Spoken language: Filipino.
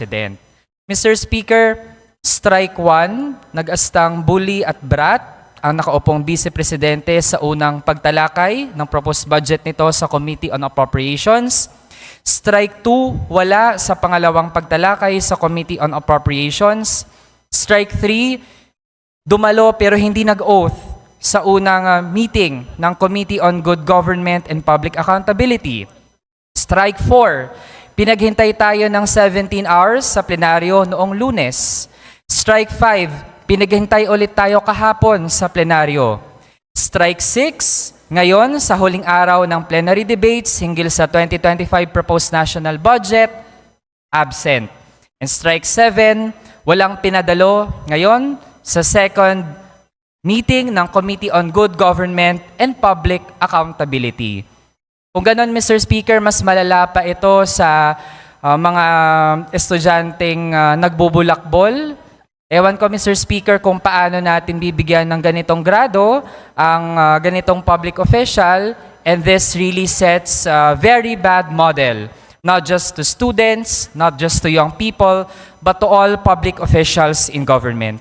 President. Mr. Speaker, strike 1, nag-astang bully at brat ang nakaupong Vice Presidente sa unang pagtalakay ng proposed budget nito sa Committee on Appropriations. Strike 2, wala sa pangalawang pagtalakay sa Committee on Appropriations. Strike 3, dumalo pero hindi nag-oath sa unang meeting ng Committee on Good Government and Public Accountability. Strike 4, pinaghintay tayo ng 17 hours sa plenaryo noong Lunes. Strike 5, pinaghintay ulit tayo kahapon sa plenaryo. Strike 6, ngayon sa huling araw ng plenary debates hinggil sa 2025 proposed national budget, absent. And strike 7, walang pinadalo ngayon sa second meeting ng Committee on Good Government and Public Accountability. Kung ganon, Mr. Speaker, mas malala pa ito sa mga estudyanteng nagbubulakbol. Ewan ko, Mr. Speaker, kung paano natin bibigyan ng ganitong grado ang ganitong public official, and this really sets a very bad model, not just to students, not just to young people, but to all public officials in government.